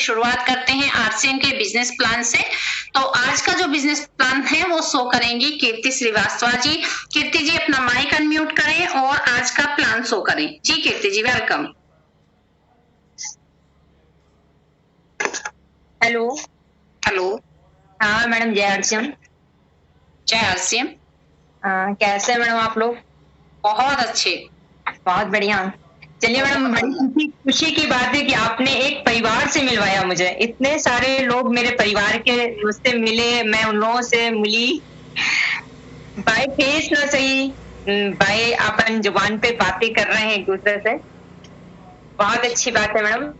शुरुआत करते हैं आरसीएम के बिजनेस प्लान से। तो आज का जो बिजनेस प्लान है वो शो करेंगी कीर्ति श्रीवास्तव जी। कीर्ति जी अपना माइक अनम्यूट करें और आज का प्लान शो करें। जी कीर्ति जी वेलकम। हेलो। हेलो। हाँ मैडम, जय आरसीएम। जय आरसीएम। कैसे हैं मैडम आप लोग? बहुत अच्छे। बहुत बढ़िया। चलिए मैडम, बड़ी खुशी की बात है कि आपने एक परिवार से मिलवाया मुझे। इतने सारे लोग मेरे परिवार के मुझसे मिले, मैं उन लोगों से मिली, बाय फेस ना सही, बाय अपन जुबान पे बातें कर रहे हैं एक दूसरे से। बहुत अच्छी बात है मैडम।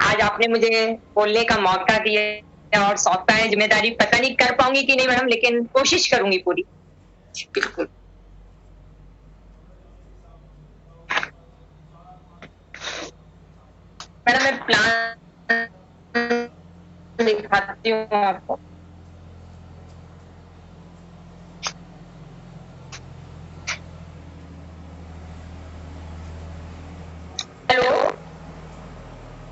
आज आपने मुझे बोलने का मौका दिया और सौंपा है जिम्मेदारी। पता नहीं कर पाऊंगी कि नहीं मैडम, लेकिन कोशिश करूंगी पूरी। बिल्कुल। मैडम मैं प्लान दिखाती हूँ आपको। हेलो।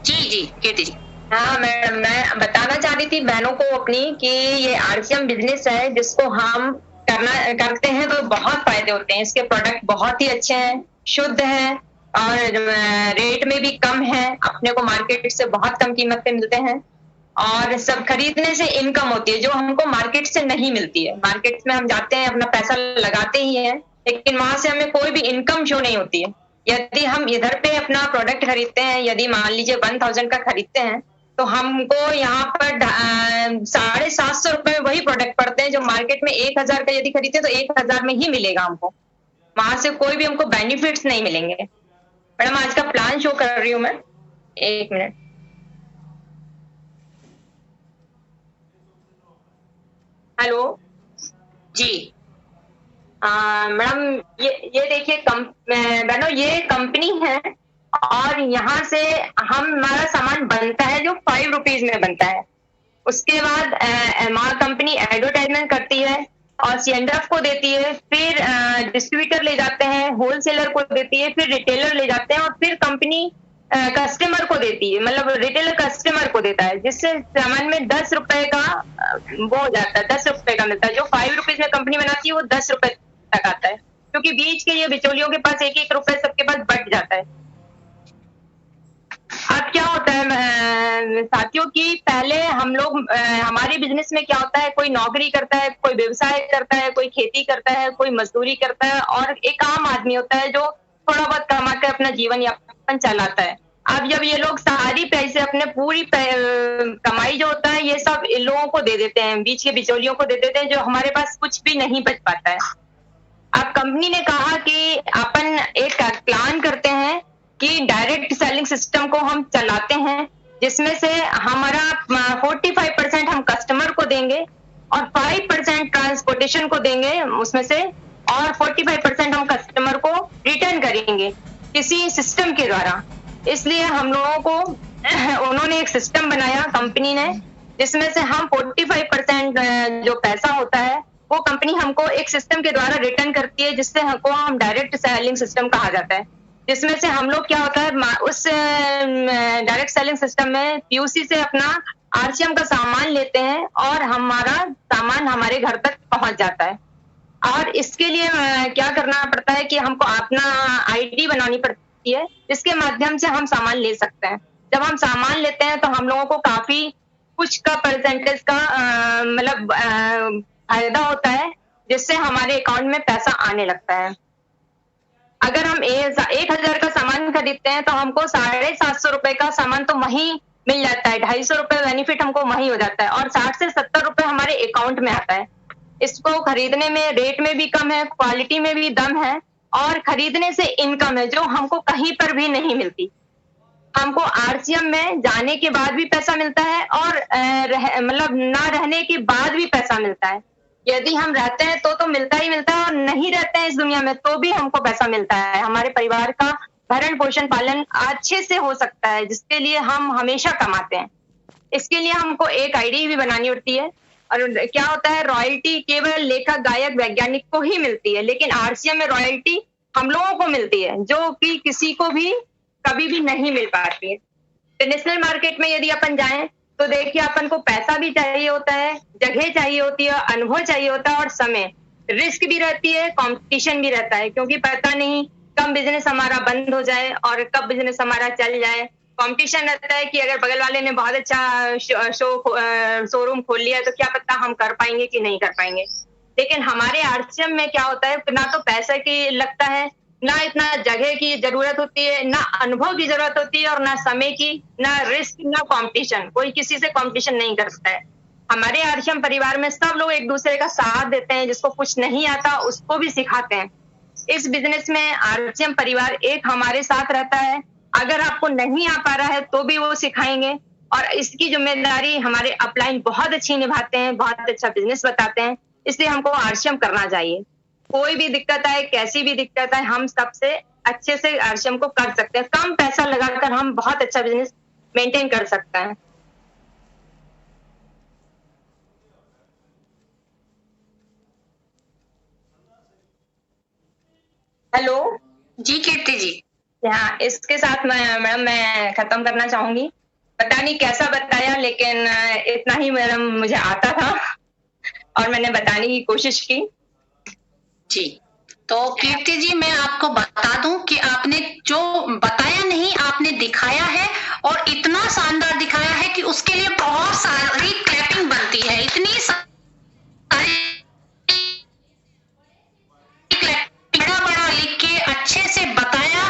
जी जी कीर्ति जी। हाँ मैडम, मैं बताना चाह रही थी बहनों को अपनी कि ये आरसीएम बिजनेस है जिसको हम करते हैं तो बहुत फायदे होते हैं। इसके प्रोडक्ट बहुत ही अच्छे हैं, शुद्ध हैं और रेट में भी कम है। अपने को मार्केट से बहुत कम कीमत पे मिलते हैं और सब खरीदने से इनकम होती है जो हमको मार्केट से नहीं मिलती है। मार्केट में हम जाते हैं, अपना पैसा लगाते ही हैं, लेकिन वहां से हमें कोई भी इनकम शो नहीं होती है। यदि हम इधर पे अपना प्रोडक्ट खरीदते हैं, यदि मान लीजिए 1000 का खरीदते हैं, तो हमको यहाँ पर 750 रुपए में वही प्रोडक्ट पड़ते हैं जो मार्केट में 1000 का यदि खरीदते तो 1000 में ही मिलेगा हमको। वहां से कोई भी हमको बेनिफिट्स नहीं मिलेंगे। मैडम आज का प्लान शो कर रही हूँ मैं, 1 मिनट। हेलो जी। मैडम ये देखिए बहनों, ये कंपनी है और यहाँ से हमारा सामान बनता है जो 5 रुपीज में बनता है। उसके बाद कंपनी एडवर्टाइजमेंट करती है और सीएनडीएफ को देती है, फिर डिस्ट्रीब्यूटर ले जाते हैं, होलसेलर को देती है, फिर रिटेलर ले जाते हैं और फिर कंपनी कस्टमर को देती है, मतलब रिटेलर कस्टमर को देता है, जिससे सामान में 10 रुपए का वो हो जाता है, 10 रुपए का मिलता है। जो 5 रुपीज में कंपनी बनाती है वो 10 रुपए तक आता है, क्योंकि बीच के ये बिचौलियों के पास 1-1 रुपए सबके पास बट जाता है। अब क्या होता है साथियों की, पहले हम लोग हमारे बिजनेस में क्या होता है, कोई नौकरी करता है, कोई व्यवसाय करता है, कोई खेती करता है, कोई मजदूरी करता है और एक आम आदमी होता है जो थोड़ा बहुत कमा के अपना जीवन यापन चलाता है। अब जब ये लोग सारी पैसे अपने पूरी कमाई जो होता है ये सब इन लोगों को दे देते हैं, बीच के बिचौलियों को दे देते हैं, जो हमारे पास कुछ भी नहीं बच पाता है। अब कंपनी ने कहा कि अपन एक प्लान करते हैं कि डायरेक्ट सेलिंग सिस्टम को हम चलाते हैं, जिसमें से हमारा 45% हम कस्टमर को देंगे और 5% ट्रांसपोर्टेशन को देंगे उसमें से, और 45% हम कस्टमर को रिटर्न करेंगे किसी सिस्टम के द्वारा। इसलिए हम लोगों को उन्होंने एक सिस्टम बनाया कंपनी ने, जिसमें से हम 45% जो पैसा होता है वो कंपनी हमको एक सिस्टम के द्वारा रिटर्न करती है, जिससे हमको हम डायरेक्ट सेलिंग सिस्टम कहा जाता है। जिसमें से हम लोग क्या होता है, उस डायरेक्ट सेलिंग सिस्टम में पीयूसी से अपना आरसीएम का सामान लेते हैं और हमारा सामान हमारे घर तक पहुंच जाता है। और इसके लिए क्या करना पड़ता है कि हमको अपना आईडी बनानी पड़ती है, जिसके माध्यम से हम सामान ले सकते हैं। जब हम सामान लेते हैं तो हम लोगों को काफी कुछ का परसेंटेज का मतलब फायदा होता है, जिससे हमारे अकाउंट में पैसा आने लगता है। अगर हम 1000 का सामान खरीदते हैं तो हमको 750 रुपए का सामान तो वहीं मिल जाता है, 250 रुपए बेनिफिट हमको वहीं हो जाता है और 60 से 70 रुपए हमारे अकाउंट में आता है। इसको खरीदने में रेट में भी कम है, क्वालिटी में भी दम है और खरीदने से इनकम है जो हमको कहीं पर भी नहीं मिलती। हमको आरसीएम में जाने के बाद भी पैसा मिलता है और मतलब ना रहने के बाद भी पैसा मिलता है। यदि हम रहते हैं तो मिलता ही मिलता है और नहीं रहते हैं इस दुनिया में तो भी हमको पैसा मिलता है। हमारे परिवार का भरण पोषण पालन अच्छे से हो सकता है, जिसके लिए हम हमेशा कमाते हैं। इसके लिए हमको एक आईडी भी बनानी होती है और क्या होता है, रॉयल्टी केवल लेखक, गायक, वैज्ञानिक को ही मिलती है, लेकिन आरसीएम में रॉयल्टी हम लोगों को मिलती है, जो कि किसी को भी कभी भी नहीं मिल पाती है। इंटरनेशनल मार्केट में यदि अपन जाएं तो देखिए अपन को पैसा भी चाहिए होता है, जगह चाहिए होती है, अनुभव चाहिए होता है और समय, रिस्क भी रहती है, कंपटीशन भी रहता है, क्योंकि पता नहीं कब बिजनेस हमारा बंद हो जाए और कब बिजनेस हमारा चल जाए। कंपटीशन रहता है कि अगर बगल वाले ने बहुत अच्छा शोरूम खोल लिया तो क्या पता हम कर पाएंगे कि नहीं कर पाएंगे। लेकिन हमारे आरसीएम में क्या होता है, ना तो पैसे की लगता है, ना इतना जगह की जरूरत होती है, ना अनुभव की जरूरत होती है और ना समय की, ना रिस्क, ना कंपटीशन। कोई किसी से कंपटीशन नहीं करता है। हमारे आरसीएम परिवार में सब लोग एक दूसरे का साथ देते हैं, जिसको कुछ नहीं आता उसको भी सिखाते हैं। इस बिजनेस में आरसीएम परिवार एक हमारे साथ रहता है, अगर आपको नहीं आ पा रहा है तो भी वो सिखाएंगे और इसकी जिम्मेदारी हमारे अपलाइन बहुत अच्छी निभाते हैं, बहुत अच्छा बिजनेस बताते हैं, इसलिए हमको आरसीएम करना चाहिए। कोई भी दिक्कत आए, कैसी भी दिक्कत आए, हम सबसे अच्छे से आरसीएम को कर सकते हैं। कम पैसा लगाकर हम बहुत अच्छा बिजनेस मेंटेन कर सकते हैं। हेलो जी कीर्ति जी। हाँ, इसके साथ मैडम मैं खत्म करना चाहूंगी। पता नहीं कैसा बताया, लेकिन इतना ही मैडम मुझे आता था और मैंने बताने की कोशिश की। जी, तो कीर्ति जी मैं आपको बता दूं कि आपने जो बताया नहीं, आपने दिखाया है और इतना शानदार दिखाया है कि उसके लिए बहुत सारी क्लैपिंग बनती है। इतनी सारी बड़ा बड़ा लिख के अच्छे से बताया,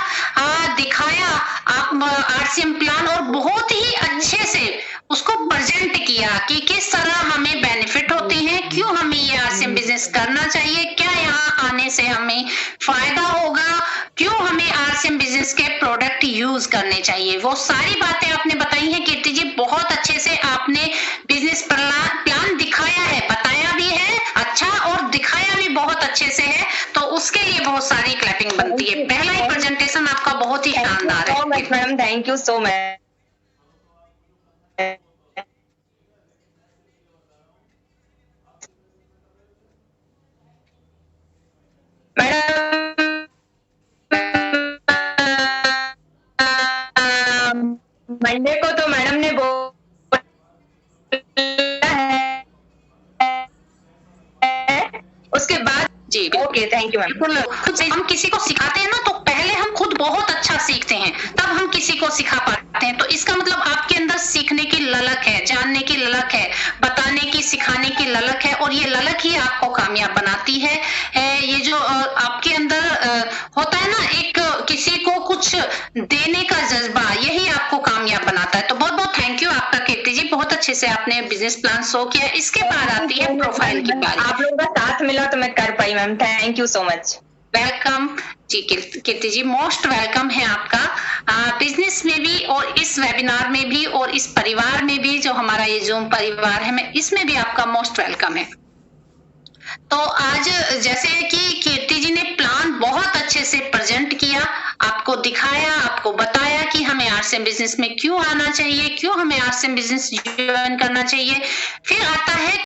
दिखाया आप आरसीएम प्लान और बहुत ही अच्छे से उसको प्रेजेंट किया कि किस तरह हमें बेनिफिट होते हैं, क्यों हमें ये आरसीएम बिजनेस करना चाहिए, क्या यहाँ आने से हमें फायदा होगा, क्यों हमें आरसीएम बिजनेस के प्रोडक्ट यूज करने चाहिए। वो सारी बातें आपने बताई हैं कीर्ति जी, बहुत अच्छे से आपने बिजनेस प्लान दिखाया है, बताया भी है अच्छा और दिखाया भी बहुत अच्छे से है, तो उसके लिए बहुत सारी क्लैपिंग बनती है। पहला ही प्रेजेंटेशन आपका बहुत ही शानदार है madam, thank you so much. Monday को तो मैडम ने उसके बाद जी ओके, थैंक यू मैम। खुद से हम किसी को सिखाते हैं ना, तो पहले हम खुद बहुत अच्छा सीखते हैं, तब हम किसी को सिखा पाते हैं। तो इसका मतलब आपके अंदर सीखने की ललक है, जानने की ललक है, बताने की, सिखाने की ललक है और ये ललक ही आपको कामयाब बनाती है। ये जो आपके अंदर होता है ना, एक किसी को कुछ देने का जज्बा, यही आपको कामयाब बनाता है। तो बहुत बहुत थैंक यू आपका कीर्ति जी, बहुत अच्छे से आपने बिजनेस प्लान शो किया। इसके बाद आती है प्रोफाइल की बारी। आप लोगों का साथ मिला तो मैं कर पाई ma'am, thank you so much. Welcome जी कीर्ति जी, मोस्ट वेलकम है आपका बिजनेस में भी और इस वेबिनार में भी और इस परिवार में भी, जो हमारा ये जूम परिवार है, मैं इसमें भी आपका मोस्ट वेलकम है। तो आज जैसे कि कीर्ति जी ने प्लान बहुत अच्छे से प्रेजेंट किया, आपको दिखाया, आपको बताया कि हमें आरसीएम बिजनेस में क्यों आना चाहिए, क्यों हमें आरसीएम बिजनेस ज्वाइन करना चाहिए। फिर आता है